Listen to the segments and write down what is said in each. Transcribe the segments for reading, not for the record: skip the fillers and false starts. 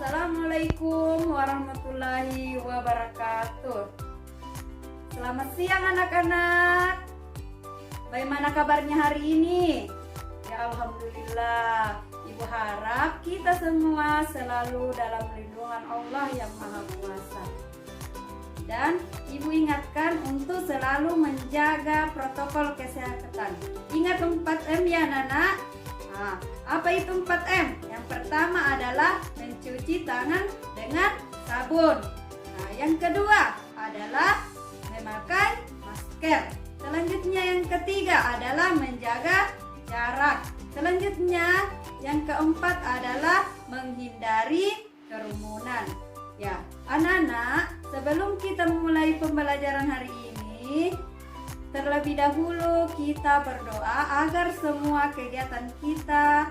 Assalamualaikum warahmatullahi wabarakatuh. Selamat siang anak-anak. Bagaimana kabarnya hari ini? Ya Alhamdulillah. Ibu harap kita semua selalu dalam lindungan Allah yang Maha Kuasa. Dan Ibu ingatkan untuk selalu menjaga protokol kesehatan. Ingat 4M ya anak-anak. Nah, apa itu 4M? Yang pertama adalah mencuci tangan dengan sabun. Nah, yang kedua adalah memakai masker. Selanjutnya yang ketiga adalah menjaga jarak. Selanjutnya yang keempat adalah menghindari kerumunan. Ya, anak-anak, sebelum kita memulai pembelajaran hari ini, terlebih dahulu kita berdoa agar semua kegiatan kita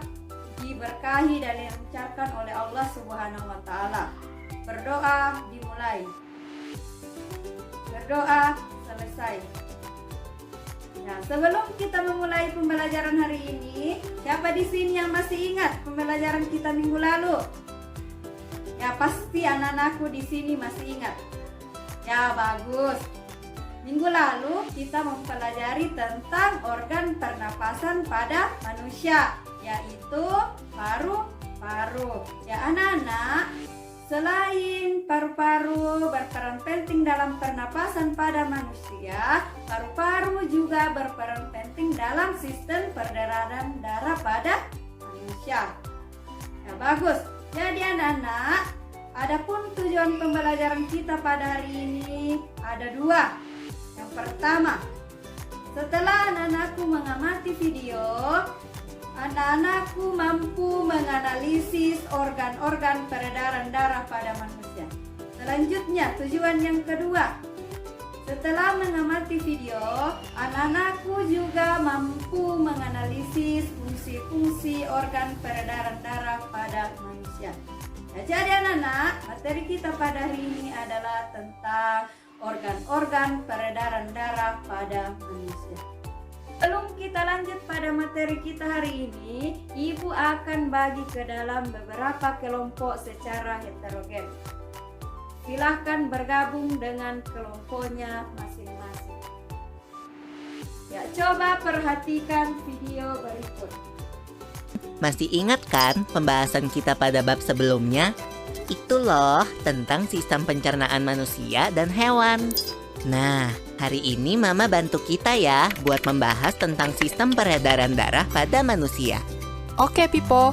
diberkahi dan dilancarkan oleh Allah Subhanahu wa taala. Berdoa dimulai. Berdoa selesai. Nah, sebelum kita memulai pembelajaran hari ini, siapa di sini yang masih ingat pembelajaran kita minggu lalu? Ya, pasti anak-anakku di sini masih ingat. Ya, bagus. Minggu lalu kita mempelajari tentang organ pernapasan pada manusia, yaitu paru-paru. Ya anak-anak, selain paru-paru berperan penting dalam pernapasan pada manusia, paru-paru juga berperan penting dalam sistem peredaran darah pada manusia. Ya bagus. Jadi anak-anak, adapun tujuan pembelajaran kita pada hari ini ada dua. Yang pertama, setelah anak-anakku mengamati video, anak-anakku mampu menganalisis organ-organ peredaran darah pada manusia. Selanjutnya, tujuan yang kedua, setelah mengamati video, anak-anakku juga mampu menganalisis fungsi-fungsi organ peredaran darah pada manusia. Ya, jadi anak-anak, materi kita pada hari ini adalah tentang organ-organ peredaran darah pada manusia. Sebelum kita lanjut pada materi kita hari ini, Ibu akan bagi ke dalam beberapa kelompok secara heterogen. Silahkan bergabung dengan kelompoknya masing-masing. Ya, coba perhatikan video berikut. Masih ingat kan pembahasan kita pada bab sebelumnya? Itu loh tentang sistem pencernaan manusia dan hewan. Nah, hari ini Mama bantu kita ya buat membahas tentang sistem peredaran darah pada manusia. Oke, Pipo.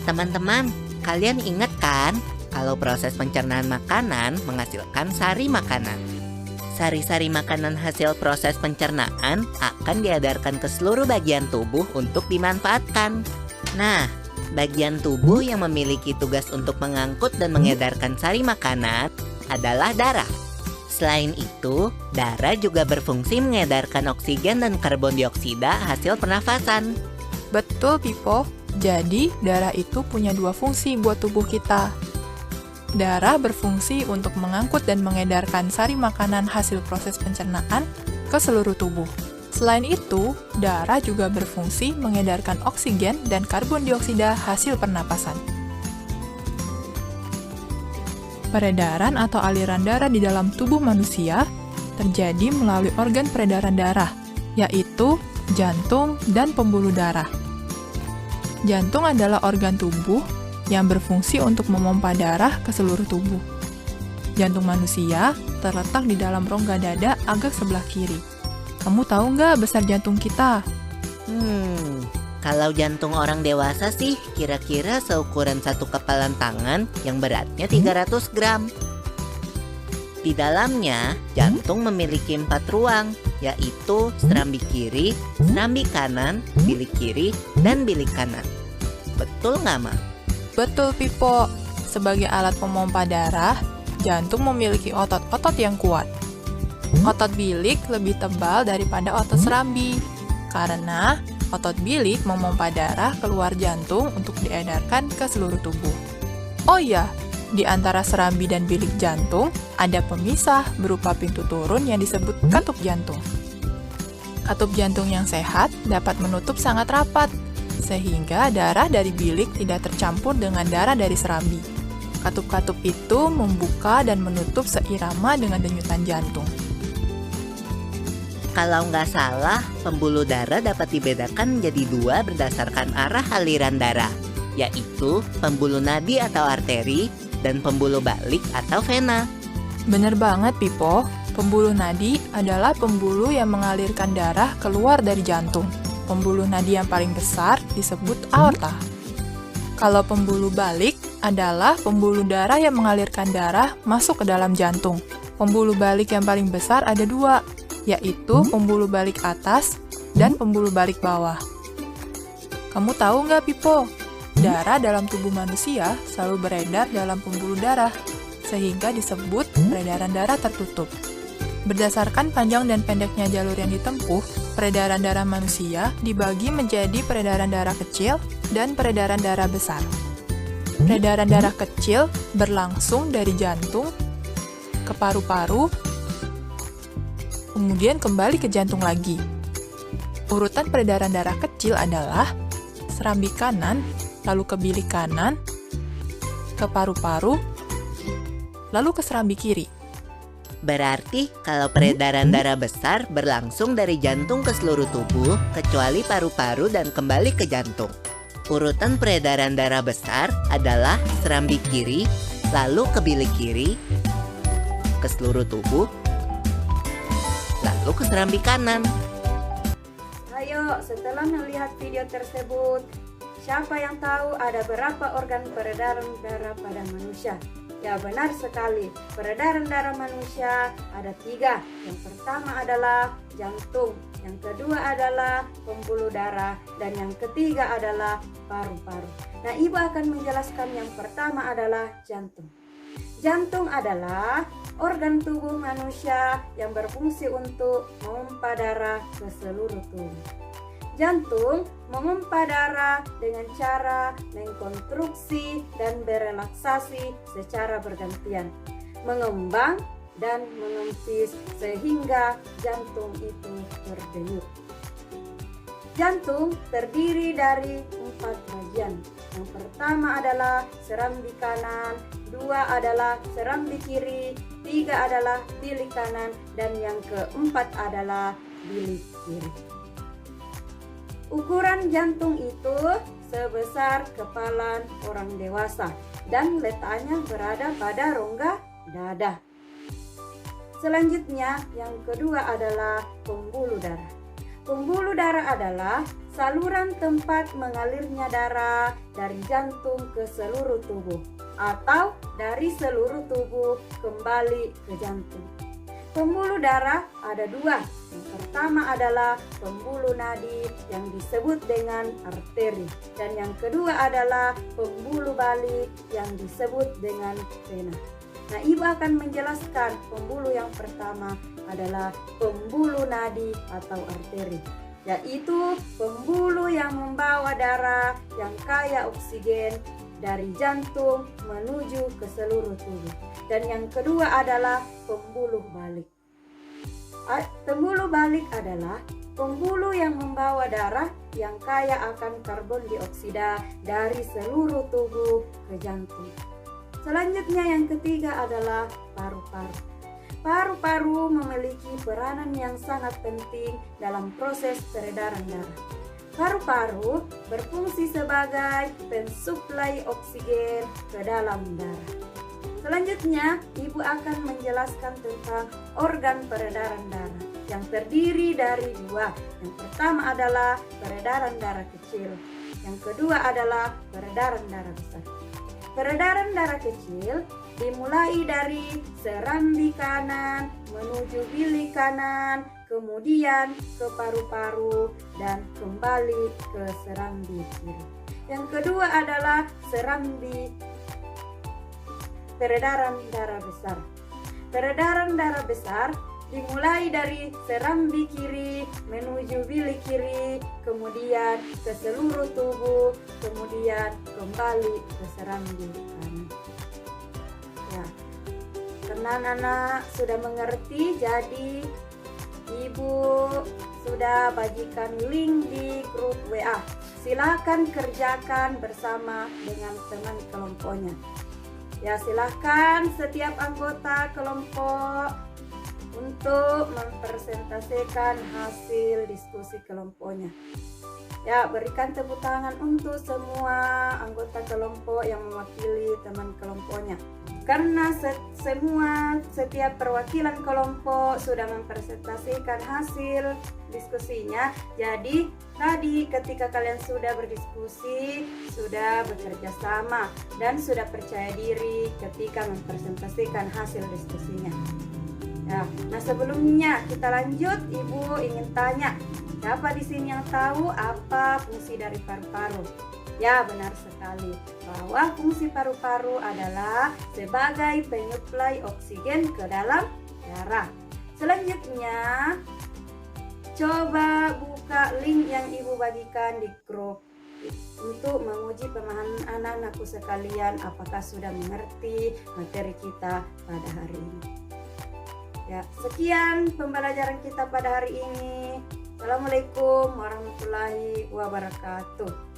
Teman-teman, kalian ingat kan kalau proses pencernaan makanan menghasilkan sari makanan? Sari-sari makanan hasil proses pencernaan akan diedarkan ke seluruh bagian tubuh untuk dimanfaatkan. Nah, bagian tubuh yang memiliki tugas untuk mengangkut dan mengedarkan sari makanan adalah darah. Selain itu, darah juga berfungsi mengedarkan oksigen dan karbon dioksida hasil pernafasan. Betul, Pipo. Jadi, darah itu punya dua fungsi buat tubuh kita. Darah berfungsi untuk mengangkut dan mengedarkan sari makanan hasil proses pencernaan ke seluruh tubuh. Selain itu, darah juga berfungsi mengedarkan oksigen dan karbon dioksida hasil pernapasan. Peredaran atau aliran darah di dalam tubuh manusia terjadi melalui organ peredaran darah, yaitu jantung dan pembuluh darah. Jantung adalah organ tubuh yang berfungsi untuk memompa darah ke seluruh tubuh. Jantung manusia terletak di dalam rongga dada agak sebelah kiri. Kamu tahu nggak besar jantung kita? Kalau jantung orang dewasa sih kira-kira seukuran satu kepalan tangan yang beratnya 300 gram. Di dalamnya, jantung memiliki 4 ruang, yaitu serambi kiri, serambi kanan, bilik kiri, dan bilik kanan. Betul nggak, Ma? Betul, Pipo. Sebagai alat pemompa darah, jantung memiliki otot-otot yang kuat. Otot bilik lebih tebal daripada otot serambi, karena otot bilik memompa darah keluar jantung untuk diedarkan ke seluruh tubuh. Oh iya, di antara serambi dan bilik jantung ada pemisah berupa pintu turun yang disebut katup jantung. Katup jantung yang sehat dapat menutup sangat rapat, sehingga darah dari bilik tidak tercampur dengan darah dari serambi. Katup-katup itu membuka dan menutup seirama dengan denyutan jantung. Kalau nggak salah, pembuluh darah dapat dibedakan menjadi dua berdasarkan arah aliran darah, yaitu pembuluh nadi atau arteri dan pembuluh balik atau vena. Bener banget, Pipo. Pembuluh nadi adalah pembuluh yang mengalirkan darah keluar dari jantung. Pembuluh nadi yang paling besar disebut aorta. Kalau pembuluh balik adalah pembuluh darah yang mengalirkan darah masuk ke dalam jantung. Pembuluh balik yang paling besar ada dua, yaitu pembuluh balik atas dan pembuluh balik bawah. Kamu tahu nggak, Pipo? Darah dalam tubuh manusia selalu beredar dalam pembuluh darah, sehingga disebut peredaran darah tertutup. Berdasarkan panjang dan pendeknya jalur yang ditempuh, peredaran darah manusia dibagi menjadi peredaran darah kecil dan peredaran darah besar. Peredaran darah kecil berlangsung dari jantung ke paru-paru, kemudian kembali ke jantung lagi. Urutan peredaran darah kecil adalah serambi kanan, lalu ke bilik kanan, ke paru-paru, lalu ke serambi kiri. Berarti kalau peredaran darah besar berlangsung dari jantung ke seluruh tubuh, kecuali paru-paru dan kembali ke jantung. Urutan peredaran darah besar adalah serambi kiri, lalu ke bilik kiri, ke seluruh tubuh, lalu ke serambi kanan. Ayo, setelah melihat video tersebut, siapa yang tahu ada berapa organ peredaran darah pada manusia? Ya, benar sekali. Peredaran darah manusia ada 3. Yang pertama adalah jantung, yang kedua adalah pembuluh darah, dan yang ketiga adalah paru-paru. Nah, Ibu akan menjelaskan yang pertama adalah jantung. Jantung adalah organ tubuh manusia yang berfungsi untuk memompa darah ke seluruh tubuh. Jantung memompa darah dengan cara mengkonstruksi dan berelaksasi secara bergantian, mengembang dan mengempis sehingga jantung itu berdenyut. Jantung terdiri dari 4 bagian. Yang pertama adalah serambi kanan, 2 adalah serambi kiri, 3 adalah bilik kanan, dan yang keempat adalah bilik kiri. Ukuran jantung itu sebesar kepala orang dewasa dan letaknya berada pada rongga dada. Selanjutnya, yang kedua adalah pembuluh darah. Pembuluh darah adalah saluran tempat mengalirnya darah dari jantung ke seluruh tubuh atau dari seluruh tubuh kembali ke jantung. Pembuluh darah ada 2. Yang pertama adalah pembuluh nadi yang disebut dengan arteri, dan yang kedua adalah pembuluh balik yang disebut dengan vena. Nah, Ibu akan menjelaskan pembuluh yang pertama adalah pembuluh nadi atau arteri, yaitu pembuluh yang membawa darah yang kaya oksigen dari jantung menuju ke seluruh tubuh. Dan yang kedua adalah pembuluh balik. Pembuluh balik adalah pembuluh yang membawa darah yang kaya akan karbon dioksida dari seluruh tubuh ke jantung. Selanjutnya yang ketiga adalah paru-paru. Paru-paru memiliki peranan yang sangat penting dalam proses peredaran darah. Paru-paru berfungsi sebagai pensuplai oksigen ke dalam darah. Selanjutnya, Ibu akan menjelaskan tentang organ peredaran darah yang terdiri dari 2. Yang pertama adalah peredaran darah kecil, yang kedua adalah peredaran darah besar. Peredaran darah kecil dimulai dari serambi kanan menuju bilik kanan, kemudian ke paru-paru dan kembali ke serambi kiri. Yang kedua adalah serambi peredaran darah besar. Peredaran darah besar dimulai dari serambi kiri menuju bilik kiri, kemudian ke seluruh tubuh, kemudian kembali ke serambi kanan. Ya, tenang anak, sudah mengerti? Jadi Ibu sudah bagikan link di grup WA. Silakan kerjakan bersama dengan teman kelompoknya. Ya, silahkan setiap anggota kelompok untuk mempresentasikan hasil diskusi kelompoknya. Ya, berikan tepuk tangan untuk semua anggota kelompok yang mewakili teman kelompoknya. Karena setiap perwakilan kelompok sudah mempresentasikan hasil diskusinya. Jadi tadi ketika kalian sudah berdiskusi, sudah bekerja sama, dan sudah percaya diri ketika mempresentasikan hasil diskusinya. Ya, nah sebelumnya kita lanjut, Ibu ingin tanya, siapa di sini yang tahu apa fungsi dari paru-paru? Ya, benar sekali bahwa fungsi paru-paru adalah sebagai penyuplai oksigen ke dalam darah. Selanjutnya, coba buka link yang Ibu bagikan di grup untuk menguji pemahaman anak-anakku sekalian apakah sudah mengerti materi kita pada hari ini. Ya, sekian pembelajaran kita pada hari ini. Assalamualaikum warahmatullahi wabarakatuh.